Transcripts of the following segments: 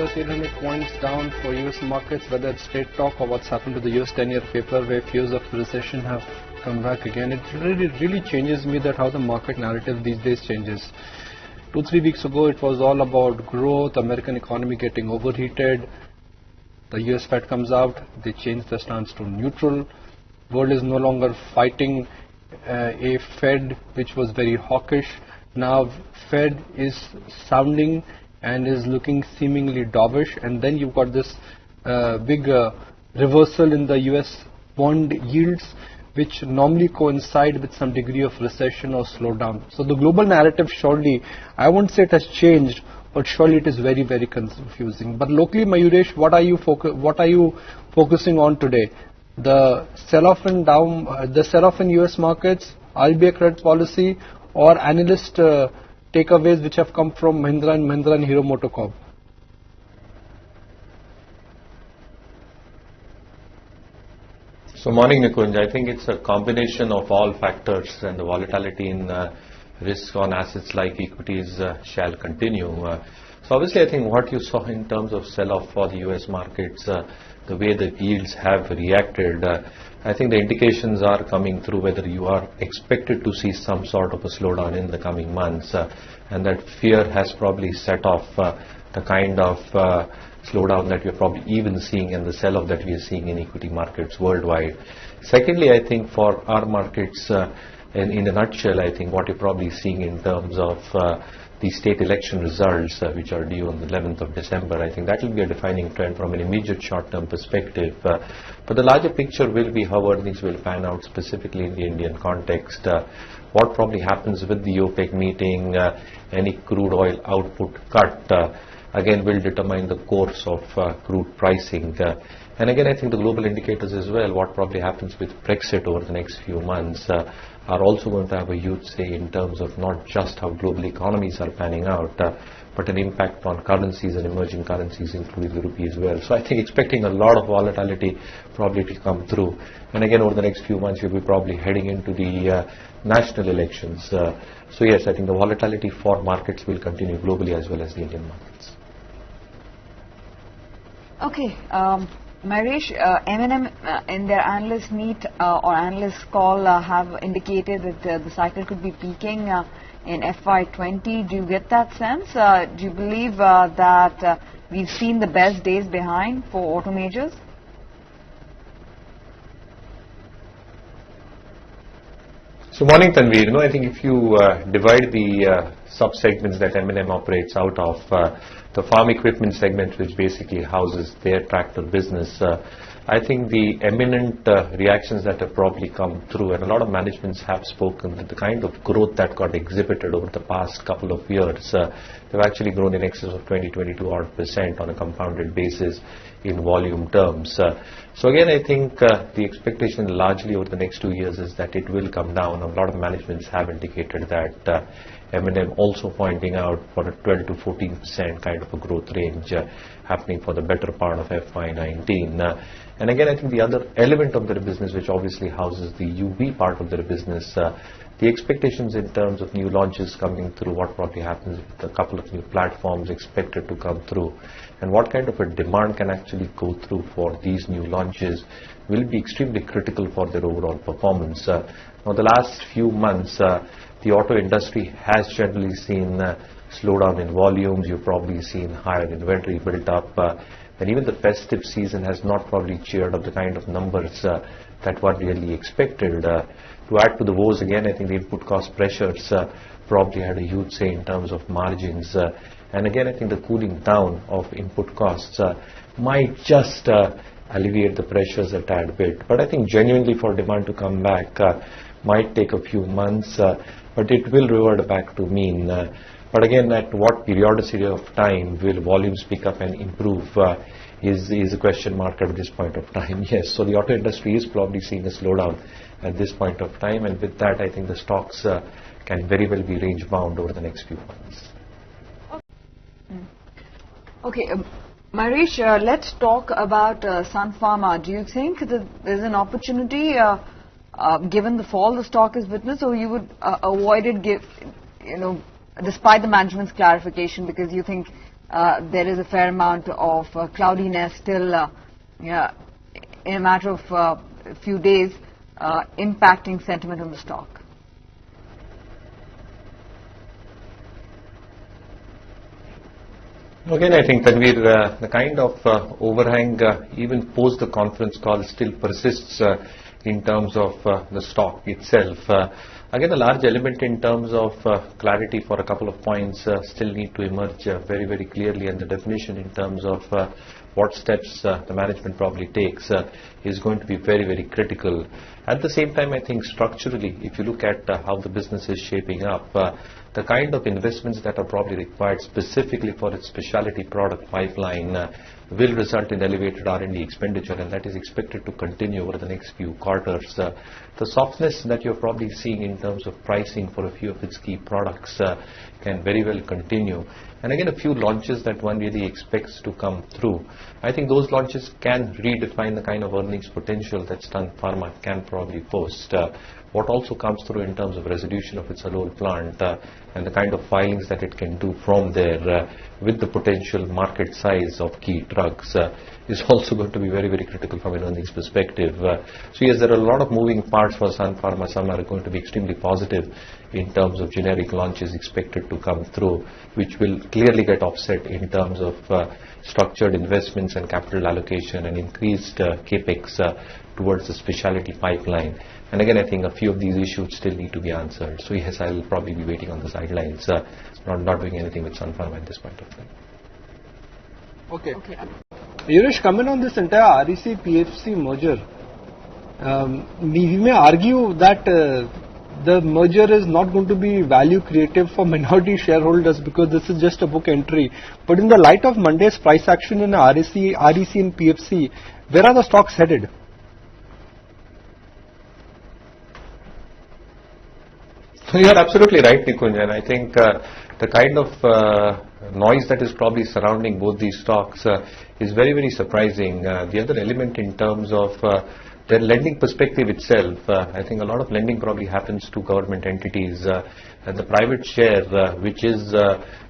plus 800 points down for US markets, whether it's trade talk or what's happened to the US 10-year paper where fears of recession have come back again. It really changes me that how the market narrative these days changes. 2-3 weeks ago it was all about growth, American economy getting overheated. The US Fed comes out, they change the stance to neutral. World is no longer fighting a Fed which was very hawkish. Now Fed is sounding and is looking seemingly dovish, and then you've got this big reversal in the US bond yields, which normally coincide with some degree of recession or slowdown. So the global narrative surely, I won't say it has changed, but surely it is very, very confusing. But locally, Mayuresh, what are you focusing on today? The sell-off in US markets, RBI credit policy, or analyst takeaways which have come from Mahindra & Mahindra and Hero MotoCorp? So morning, Nikunj. I think it's a combination of all factors, and the volatility in risk on assets like equities shall continue. So obviously I think what you saw in terms of sell-off for the US markets, the way the yields have reacted, I think the indications are coming through whether you are expected to see some sort of a slowdown in the coming months, and that fear has probably set off the kind of slowdown that we're probably even seeing and the sell-off that we are seeing in equity markets worldwide. Secondly, I think for our markets, in a nutshell, I think what you're probably seeing in terms of the state election results, which are due on the 11th of December, I think that will be a defining trend from an immediate short-term perspective. But the larger picture will be how earnings will pan out, specifically in the Indian context. What probably happens with the OPEC meeting, any crude oil output cut, again will determine the course of crude pricing. And again, I think the global indicators as well, what probably happens with Brexit over the next few months, are also going to have a huge say in terms of not just how global economies are panning out, but an impact on currencies and emerging currencies, including the rupee as well. So I think expecting a lot of volatility probably to come through. And again, over the next few months, you'll be probably heading into the national elections. So yes, I think the volatility for markets will continue globally as well as the Indian markets. Okay. Mayuresh, M&M in their analyst meet or analyst call have indicated that the cycle could be peaking in FY20. Do you get that sense? Do you believe that we've seen the best days behind for auto majors? So morning, Tanveer. I think if you divide the sub-segments that M&M operates out of, the farm equipment segment, which basically houses their tractor business, I think the eminent reactions that have probably come through, and a lot of managements have spoken that the kind of growth that got exhibited over the past couple of years, they've actually grown in excess of 22% on a compounded basis in volume terms. So again, I think the expectation largely over the next 2 years is that it will come down. A lot of managements have indicated that. M&M also pointing out for a 12 to 14% kind of a growth range happening for the better part of FY19. And again, I think the other element of their business, which obviously houses the UV part of their business, the expectations in terms of new launches coming through, what probably happens with a couple of new platforms expected to come through, and what kind of a demand can actually go through for these new launches will be extremely critical for their overall performance. Now, the last few months, the auto industry has generally seen slowdown in volumes. You've probably seen higher inventory built up, and even the festive season has not probably cheered up the kind of numbers that were really expected. To add to the woes again, I think the input cost pressures probably had a huge say in terms of margins. And again, I think the cooling down of input costs might just alleviate the pressures a tad bit. But I think genuinely for demand to come back might take a few months, but it will revert back to mean. But again, at what periodicity of time will volumes pick up and improve is a question mark at this point of time. Yes, so the auto industry is probably seeing a slowdown at this point of time, and with that, I think the stocks can very well be range bound over the next few months. Okay, Mayuresh, let's talk about Sun Pharma. Do you think that there's an opportunity, given the fall the stock has witnessed, or you would avoid it, despite the management's clarification, because you think there is a fair amount of cloudiness still yeah, in a matter of a few days impacting sentiment on the stock. Again, I think, Tanveer, the kind of overhang even post the conference call still persists in terms of the stock itself. Again, a large element in terms of clarity for a couple of points still need to emerge very, very clearly, and the definition in terms of what steps the management probably takes is going to be very, very critical. At the same time, I think structurally, if you look at how the business is shaping up, the kind of investments that are probably required specifically for its specialty product pipeline will result in elevated R&D expenditure, and that is expected to continue over the next few quarters. The softness that you're probably seeing in terms of pricing for a few of its key products can very well continue. And again, a few launches that one really expects to come through. I think those launches can redefine the kind of earnings potential that Sun Pharma can probably post. What also comes through in terms of resolution of its Halol plant and the kind of filings that it can do from there with the potential market size of key drugs is also going to be very, very critical from an earnings perspective. So yes, there are a lot of moving parts for Sun Pharma. Some are going to be extremely positive in terms of generic launches expected to come through, which will clearly get offset in terms of structured investments and capital allocation and increased capex towards the specialty pipeline. And again, I think a few of these issues still need to be answered. So yes, I will probably be waiting on the sidelines, not doing anything with Sun Pharma at this point of time. Okay. Yuresh, comment on this entire REC-PFC merger. We may argue that the merger is not going to be value creative for minority shareholders because this is just a book entry. But in the light of Monday's price action in REC and PFC, where are the stocks headed? So you are absolutely right, Nikunj, and I think the kind of noise that is probably surrounding both these stocks is very, very surprising. The other element in terms of their lending perspective itself, I think a lot of lending probably happens to government entities, and the private share, which is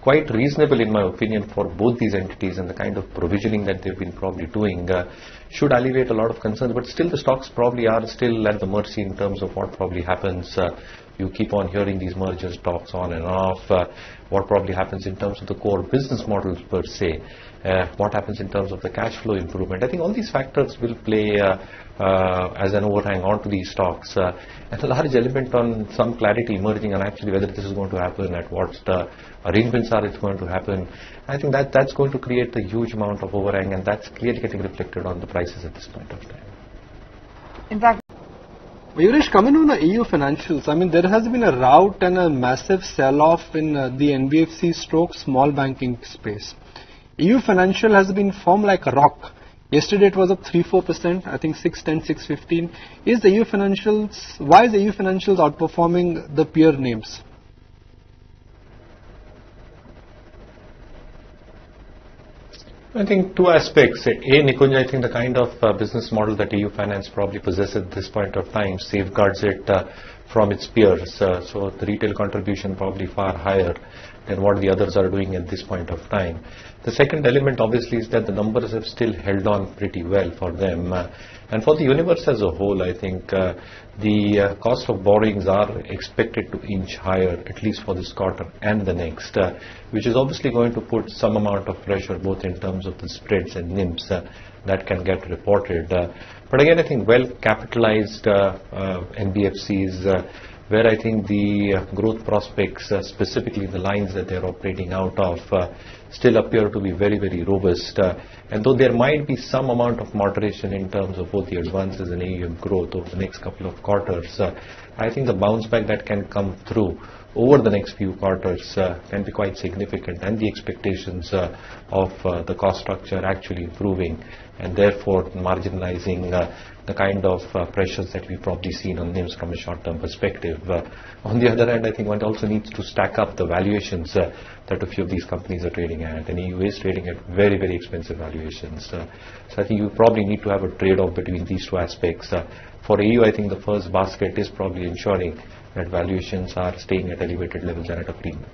quite reasonable in my opinion for both these entities, and the kind of provisioning that they've been probably doing should alleviate a lot of concerns, but still the stocks probably are still at the mercy in terms of what probably happens. You keep on hearing these mergers talks on and off, what probably happens in terms of the core business models per se, what happens in terms of the cash flow improvement. I think all these factors will play as an overhang onto these stocks, and a large element on some clarity emerging on actually whether this is going to happen, at what the arrangements are it's going to happen. I think that's going to create a huge amount of overhang, and that's clearly getting reflected on the prices at this point of time. In fact, Yuresh, coming on the EU financials, I mean, there has been a rout and a massive sell-off in the NBFC stroke small banking space. EU financial has been firm like a rock. Yesterday it was up 3-4%, I think 610, 615. Why is the EU financials outperforming the peer names? I think two aspects. Nikunj, I think the kind of business model that EU Finance probably possesses at this point of time safeguards it from its peers. So the retail contribution probably far higher than what the others are doing at this point of time. The second element obviously is that the numbers have still held on pretty well for them. And for the universe as a whole, I think the cost of borrowings are expected to inch higher, at least for this quarter and the next, which is obviously going to put some amount of pressure both in terms of the spreads and NIMs that can get reported. But again, I think well capitalized NBFCs, where I think the growth prospects, specifically the lines that they're operating out of, still appear to be very, very robust. And though there might be some amount of moderation in terms of both the advances and AUM growth over the next couple of quarters, I think the bounce back that can come through over the next few quarters can be quite significant, and the expectations of the cost structure actually improving and therefore marginalizing the kind of pressures that we've probably seen on NIMs from a short-term perspective. On the other hand, I think one also needs to stack up the valuations that a few of these companies are trading at, and EU is trading at very, very expensive valuations. So I think you probably need to have a trade-off between these two aspects. For EU, I think the first basket is probably ensuring that valuations are staying at elevated levels and at a premium.